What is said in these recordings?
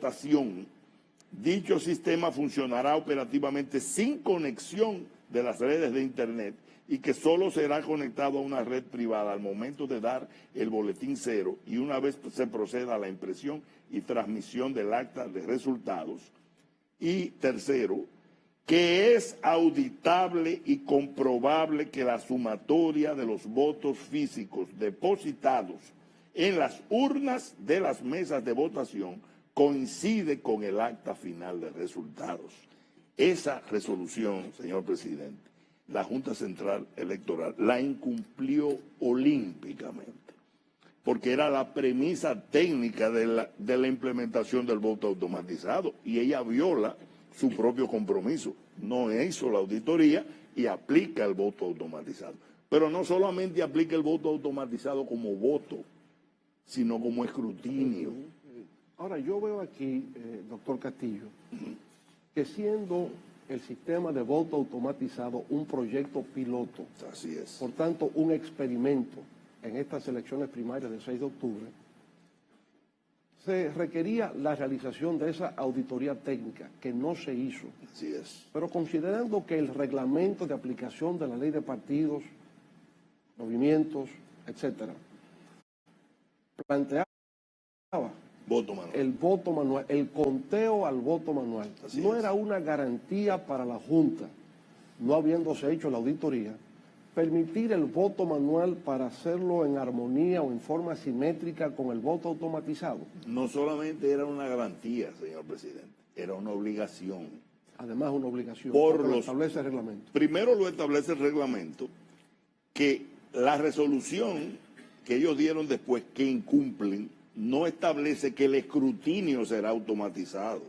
votación, dicho sistema funcionará operativamente sin conexión de las redes de Internet y que solo será conectado a una red privada al momento de dar el boletín cero y una vez se proceda a la impresión y transmisión del acta de resultados. Y tercero, que es auditable y comprobable que la sumatoria de los votos físicos depositados en las urnas de las mesas de votación coincide con el acta final de resultados. Esa resolución, señor presidente, la Junta Central Electoral la incumplió olímpicamente, porque era la premisa técnica de la implementación del voto automatizado, y ella viola su propio compromiso. No hizo la auditoría y aplica el voto automatizado. Pero no solamente aplica el voto automatizado como voto, sino como escrutinio. Ahora, yo veo aquí, doctor Castillo, que siendo el sistema de voto automatizado un proyecto piloto, así es, por tanto, un experimento en estas elecciones primarias del 6 de octubre, se requería la realización de esa auditoría técnica, que no se hizo. Así es. Pero considerando que el reglamento de aplicación de la ley de partidos, movimientos, etcétera, planteaba el voto manual, el conteo al voto manual. Así no es. Era una garantía para la Junta, no habiéndose hecho la auditoría, permitir el voto manual para hacerlo en armonía o en forma simétrica con el voto automatizado. No solamente era una garantía, señor presidente, era una obligación. Además, una obligación, Por lo establece el reglamento. Primero lo establece el reglamento, que la resolución que ellos dieron después, que incumplen, no establece que el escrutinio será automatizado.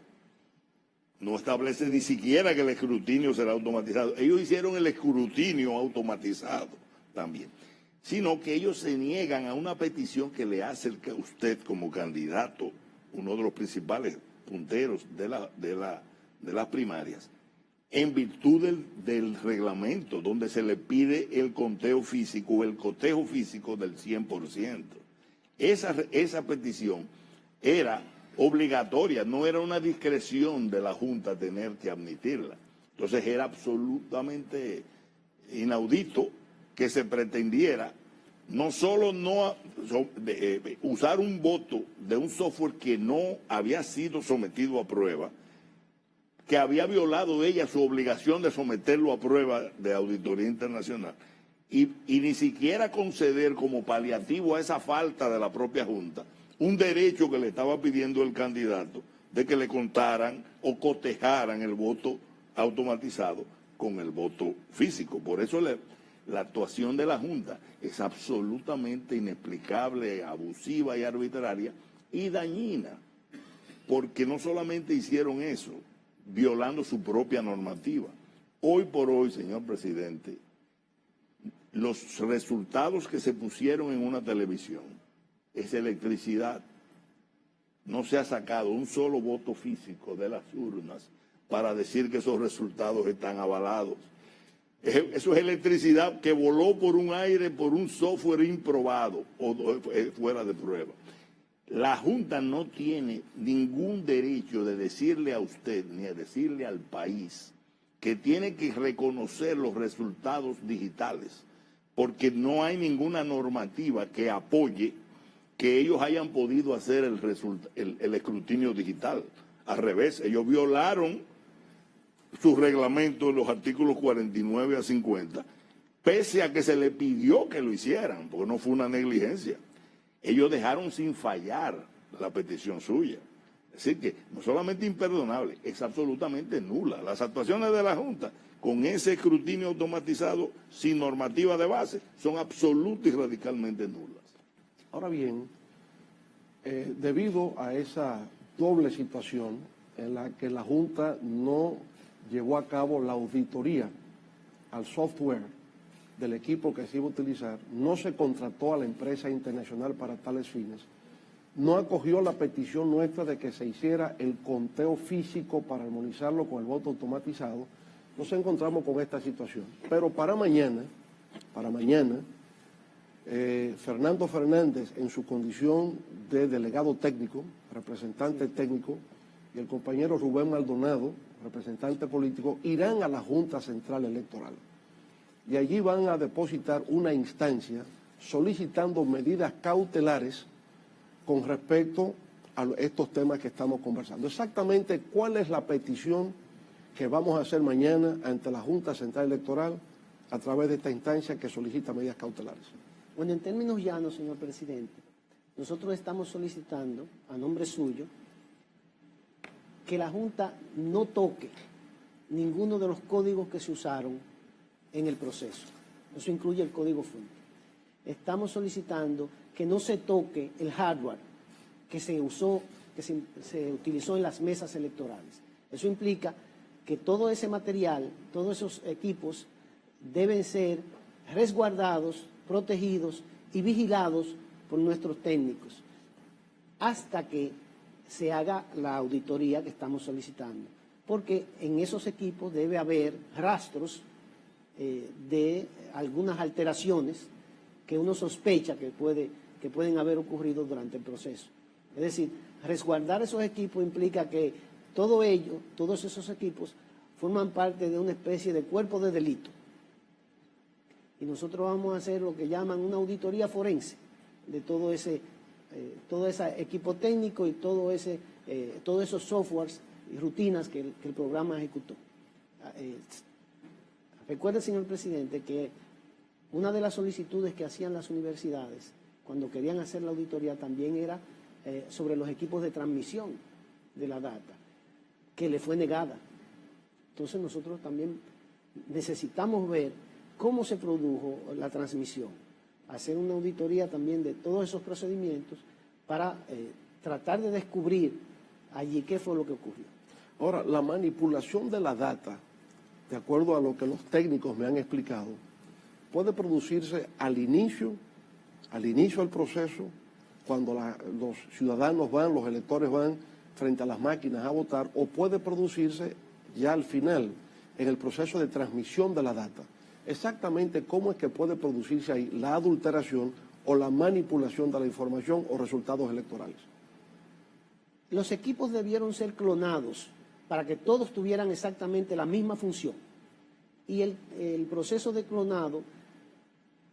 No establece ni siquiera que el escrutinio será automatizado. Ellos hicieron el escrutinio automatizado también, sino que ellos se niegan a una petición que le hace usted como candidato, uno de los principales punteros de las primarias, en virtud del reglamento, donde se le pide el conteo físico, el cotejo físico del 100%. Esa petición era obligatoria, no era una discreción de la Junta tener que admitirla. Entonces era absolutamente inaudito que se pretendiera no solo usar un voto de un software que no había sido sometido a prueba, que había violado ella su obligación de someterlo a prueba de auditoría internacional, y ni siquiera conceder como paliativo a esa falta de la propia Junta un derecho que le estaba pidiendo el candidato de que le contaran o cotejaran el voto automatizado con el voto físico. Por eso la actuación de la Junta es absolutamente inexplicable, abusiva y arbitraria y dañina, porque no solamente hicieron eso, violando su propia normativa. Hoy por hoy, señor presidente, los resultados que se pusieron en una televisión es electricidad. No se ha sacado un solo voto físico de las urnas para decir que esos resultados están avalados. Eso es electricidad que voló por un aire, por un software improbado o fuera de prueba. La Junta no tiene ningún derecho de decirle a usted ni a decirle al país que tiene que reconocer los resultados digitales, porque no hay ninguna normativa que apoye que ellos hayan podido hacer el escrutinio digital. Al revés, ellos violaron su reglamento en los artículos 49 a 50, pese a que se le pidió que lo hicieran, porque no fue una negligencia. Ellos dejaron sin fallar la petición suya. Es decir, que no solamente imperdonable, es absolutamente nula. Las actuaciones de la Junta con ese escrutinio automatizado sin normativa de base son absolutas y radicalmente nulas. Ahora bien, debido a esa doble situación en la que la Junta no llevó a cabo la auditoría al software del equipo que se iba a utilizar, no se contrató a la empresa internacional para tales fines, no acogió la petición nuestra de que se hiciera el conteo físico para armonizarlo con el voto automatizado, nos encontramos con esta situación. Pero para mañana, Fernando Fernández, en su condición de delegado técnico, representante técnico, y el compañero Rubén Maldonado, representante político, irán a la Junta Central Electoral. Y allí van a depositar una instancia solicitando medidas cautelares con respecto a estos temas que estamos conversando. Exactamente cuál es la petición que vamos a hacer mañana ante la Junta Central Electoral a través de esta instancia que solicita medidas cautelares. Bueno, en términos llanos, señor presidente, nosotros estamos solicitando, a nombre suyo, que la Junta no toque ninguno de los códigos que se usaron en el proceso. Eso incluye el código fuente. Estamos solicitando que no se toque el hardware que se usó, que se utilizó en las mesas electorales. Eso implica que todo ese material, todos esos equipos deben ser resguardados, protegidos y vigilados por nuestros técnicos hasta que se haga la auditoría que estamos solicitando. Porque en esos equipos debe haber rastros de algunas alteraciones que uno sospecha que pueden haber ocurrido durante el proceso. Es decir, resguardar esos equipos implica que todos esos equipos forman parte de una especie de cuerpo de delito. Y nosotros vamos a hacer lo que llaman una auditoría forense de todo ese equipo técnico y todos esos softwares y rutinas que el programa ejecutó. Recuerde, señor presidente, que una de las solicitudes que hacían las universidades cuando querían hacer la auditoría también era sobre los equipos de transmisión de la data, que le fue negada. Entonces nosotros también necesitamos ver cómo se produjo la transmisión, hacer una auditoría también de todos esos procedimientos para tratar de descubrir allí qué fue lo que ocurrió. Ahora, la manipulación de la data, de acuerdo a lo que los técnicos me han explicado, puede producirse al inicio del proceso, cuando los ciudadanos los electores van frente a las máquinas a votar, o puede producirse ya al final, en el proceso de transmisión de la data. Exactamente cómo es que puede producirse ahí la adulteración o la manipulación de la información o resultados electorales. Los equipos debieron ser clonados para que todos tuvieran exactamente la misma función. Y el proceso de clonado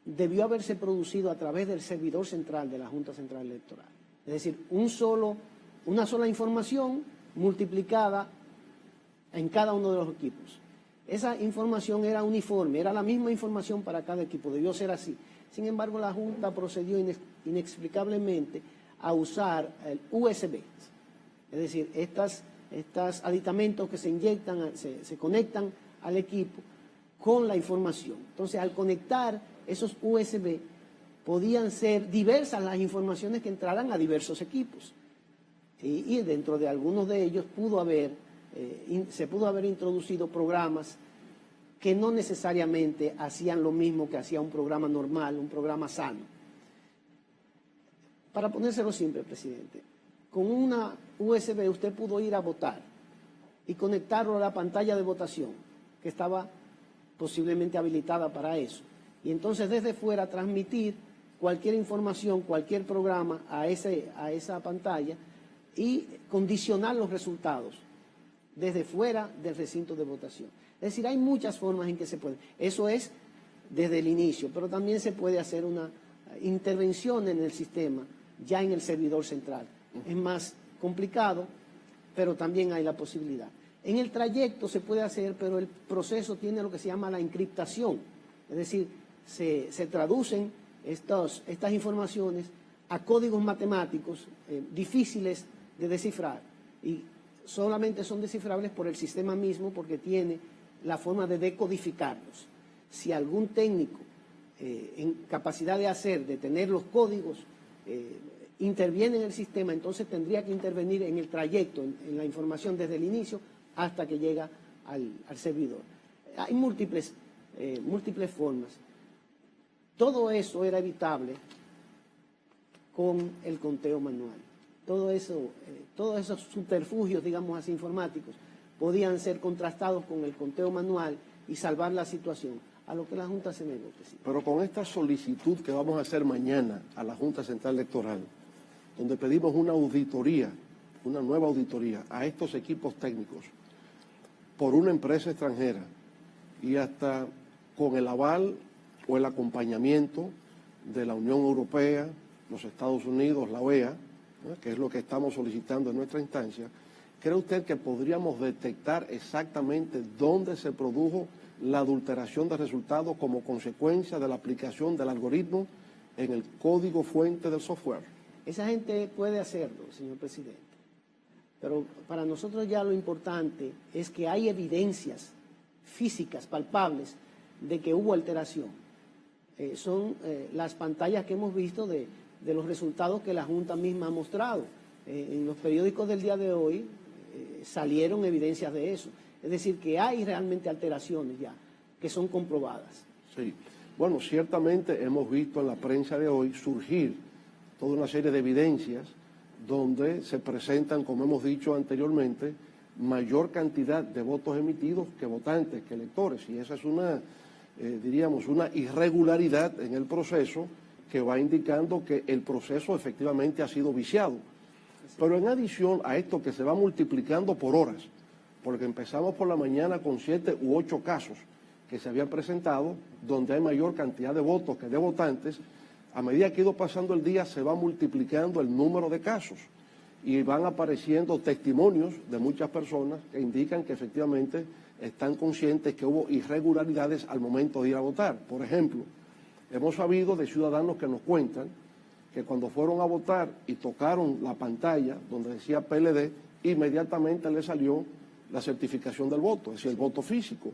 debió haberse producido a través del servidor central de la Junta Central Electoral. Es decir, una sola información multiplicada en cada uno de los equipos. Esa información era uniforme, era la misma información para cada equipo, debió ser así. Sin embargo, la Junta procedió inexplicablemente a usar el USB. Es decir, estos aditamentos que se inyectan, se conectan al equipo con la información. Entonces, al conectar esos USB, podían ser diversas las informaciones que entraran a diversos equipos. Y dentro de algunos de ellos se pudo haber introducido programas que no necesariamente hacían lo mismo que hacía un programa normal, un programa sano. Para ponérselo simple, presidente, con una USB usted pudo ir a votar y conectarlo a la pantalla de votación, que estaba posiblemente habilitada para eso. Y entonces desde fuera transmitir cualquier información, cualquier programa a esa pantalla y condicionar los resultados desde fuera del recinto de votación. Es decir, hay muchas formas en que se puede. Eso es desde el inicio, pero también se puede hacer una intervención en el sistema ya en el servidor central. Es más complicado, pero también hay la posibilidad. En el trayecto se puede hacer, pero el proceso tiene lo que se llama la encriptación. Es decir, se traducen estas informaciones a códigos matemáticos difíciles de descifrar y solamente son descifrables por el sistema mismo porque tiene la forma de decodificarlos. Si algún técnico en capacidad de tener los códigos interviene en el sistema, entonces tendría que intervenir en el trayecto, en la información desde el inicio hasta que llega al servidor. Hay múltiples formas. Todo eso era evitable con el conteo manual. Todos esos subterfugios, digamos así, informáticos, podían ser contrastados con el conteo manual y salvar la situación, a lo que la Junta se negó. Pero con esta solicitud que vamos a hacer mañana a la Junta Central Electoral, donde pedimos una auditoría una nueva auditoría a estos equipos técnicos por una empresa extranjera y hasta con el aval o el acompañamiento de la Unión Europea, los Estados Unidos, la OEA, ¿no?, que es lo que estamos solicitando en nuestra instancia, ¿cree usted que podríamos detectar exactamente dónde se produjo la adulteración de resultados como consecuencia de la aplicación del algoritmo en el código fuente del software? Esa gente puede hacerlo, señor presidente. Pero para nosotros ya lo importante es que hay evidencias físicas, palpables, de que hubo alteración. Son las pantallas que hemos visto de los resultados que la Junta misma ha mostrado. En los periódicos del día de hoy salieron evidencias de eso. Es decir, que hay realmente alteraciones ya, que son comprobadas. Sí. Bueno, ciertamente hemos visto en la prensa de hoy surgir toda una serie de evidencias donde se presentan, como hemos dicho anteriormente, mayor cantidad de votos emitidos que votantes, que electores. Y esa es una, diríamos, una irregularidad en el proceso que va indicando que el proceso efectivamente ha sido viciado. Pero en adición a esto que se va multiplicando por horas, porque empezamos por la mañana con 7 u 8 casos que se habían presentado, donde hay mayor cantidad de votos que de votantes, a medida que ha ido pasando el día se va multiplicando el número de casos y van apareciendo testimonios de muchas personas que indican que efectivamente están conscientes que hubo irregularidades al momento de ir a votar. Por ejemplo, hemos sabido de ciudadanos que nos cuentan que cuando fueron a votar y tocaron la pantalla donde decía PLD, inmediatamente les salió la certificación del voto, es decir, el voto físico.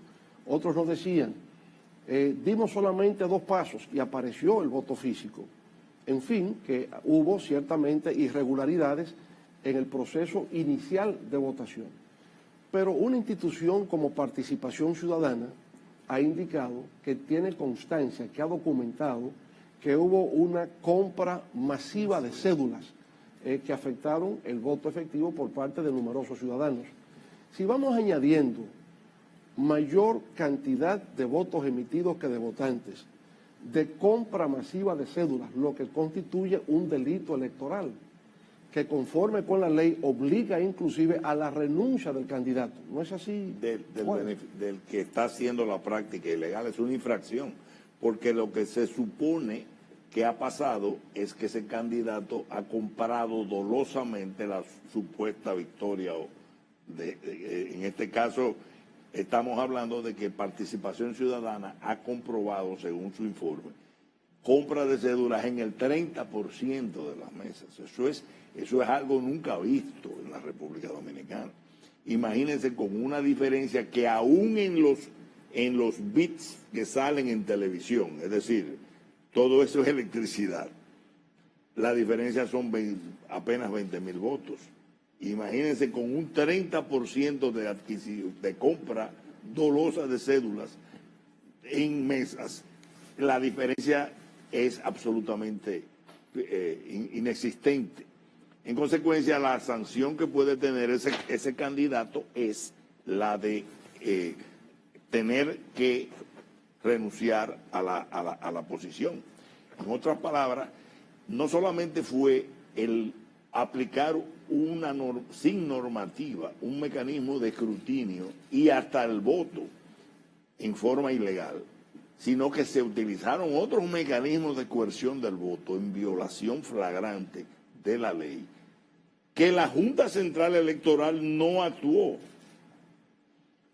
Otros nos decían, dimos solamente 2 pasos y apareció el voto físico. En fin, que hubo ciertamente irregularidades en el proceso inicial de votación. Pero una institución como Participación Ciudadana ha indicado que tiene constancia, que ha documentado que hubo una compra masiva de cédulas que afectaron el voto efectivo por parte de numerosos ciudadanos. Si vamos añadiendo mayor cantidad de votos emitidos que de votantes, de compra masiva de cédulas, lo que constituye un delito electoral, que conforme con la ley obliga inclusive a la renuncia del candidato. ¿No es así? Del que está haciendo la práctica ilegal, es una infracción, porque lo que se supone que ha pasado es que ese candidato ha comprado dolosamente la supuesta victoria. En este caso, estamos hablando de que Participación Ciudadana ha comprobado, según su informe, compra de cédulas en el 30% de las mesas. Eso es algo nunca visto en la República Dominicana. Imagínense, con una diferencia que aún en los bits que salen en televisión, es decir, todo eso es electricidad, la diferencia son apenas 20,000 votos. Imagínense, con un 30% de adquisición, de compra dolosa de cédulas en mesas, la diferencia es absolutamente inexistente. En consecuencia, la sanción que puede tener ese candidato es la de tener que renunciar a la posición. En otras palabras, no solamente fue el aplicar sin normativa un mecanismo de escrutinio y hasta el voto en forma ilegal, sino que se utilizaron otros mecanismos de coerción del voto en violación flagrante de la ley, que la Junta Central Electoral no actuó.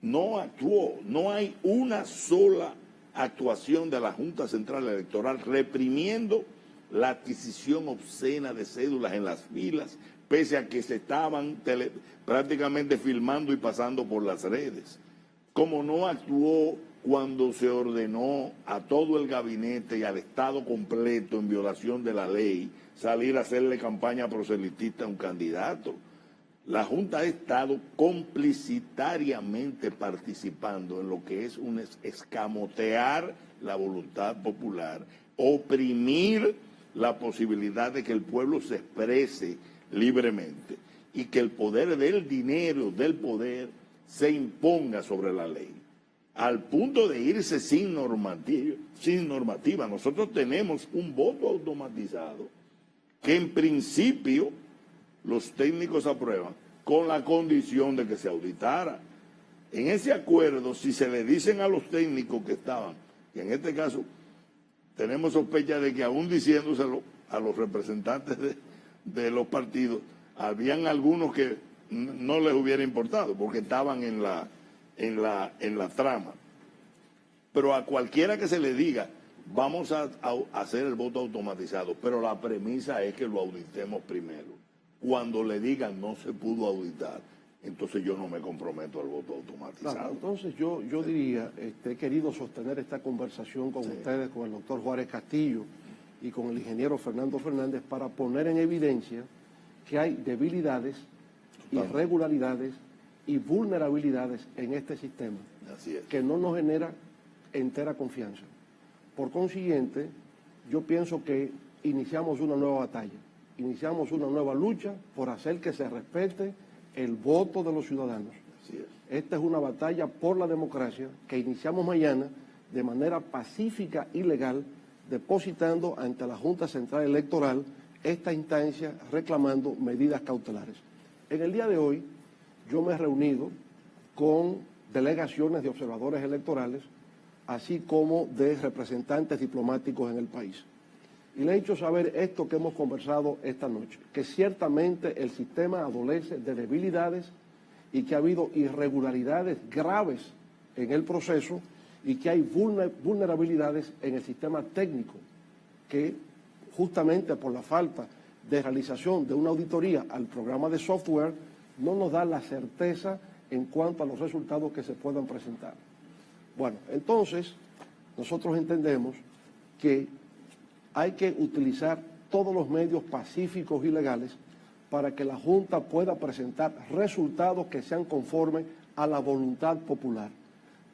No hay una sola actuación de la Junta Central Electoral reprimiendo la adquisición obscena de cédulas en las filas, pese a que se estaban prácticamente filmando y pasando por las redes. Como no actuó cuando se ordenó a todo el gabinete y al Estado completo, en violación de la ley, salir a hacerle campaña proselitista a un candidato. La Junta ha estado complicitariamente participando en lo que es un escamotear la voluntad popular, oprimir la posibilidad de que el pueblo se exprese libremente y que el poder del dinero, del poder, se imponga sobre la ley, al punto de irse sin normativa. Nosotros tenemos un voto automatizado que en principio los técnicos aprueban con la condición de que se auditara. En ese acuerdo, si se le dicen a los técnicos que estaban, y en este caso tenemos sospecha de que aún diciéndoselo a los representantes de los partidos, habían algunos que no les hubiera importado porque estaban en la trama. Pero a cualquiera que se le diga, vamos a hacer el voto automatizado, pero la premisa es que lo auditemos primero. Cuando le digan no se pudo auditar, entonces yo no me comprometo al voto automatizado. Claro, entonces yo diría, he querido sostener esta conversación con ustedes, con el doctor Juárez Castillo y con el ingeniero Fernando Fernández, para poner en evidencia que hay debilidades, irregularidades y vulnerabilidades en este sistema. Así es. Que no nos genera entera confianza. Por consiguiente, yo pienso que iniciamos una nueva batalla, iniciamos una nueva lucha por hacer que se respete el voto de los ciudadanos. Así es. Esta es una batalla por la democracia que iniciamos mañana de manera pacífica y legal, depositando ante la Junta Central Electoral esta instancia reclamando medidas cautelares. En el día de hoy yo me he reunido con delegaciones de observadores electorales, así como de representantes diplomáticos en el país. Y le he hecho saber esto que hemos conversado esta noche, que ciertamente el sistema adolece de debilidades y que ha habido irregularidades graves en el proceso y que hay vulnerabilidades en el sistema técnico, que justamente por la falta de realización de una auditoría al programa de software no nos da la certeza en cuanto a los resultados que se puedan presentar. Bueno, entonces nosotros entendemos que hay que utilizar todos los medios pacíficos y legales para que la Junta pueda presentar resultados que sean conformes a la voluntad popular.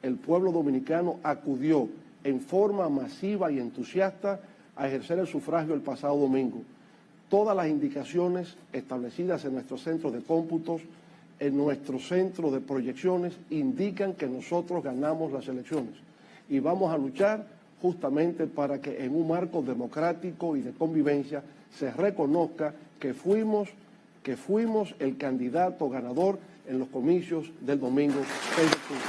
El pueblo dominicano acudió en forma masiva y entusiasta a ejercer el sufragio el pasado domingo. Todas las indicaciones establecidas en nuestro centro de cómputos, en nuestro centro de proyecciones, indican que nosotros ganamos las elecciones y vamos a luchar justamente para que en un marco democrático y de convivencia se reconozca que fuimos el candidato ganador en los comicios del domingo 6 de octubre.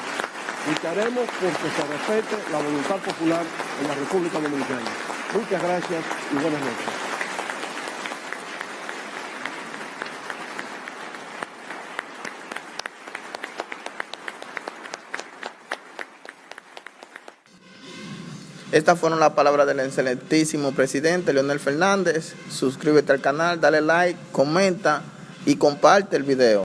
Lucharemos porque se respete la voluntad popular en la República Dominicana. Muchas gracias y buenas noches. Estas fueron las palabras del excelentísimo presidente Leonel Fernández. Suscríbete al canal, dale like, comenta y comparte el video.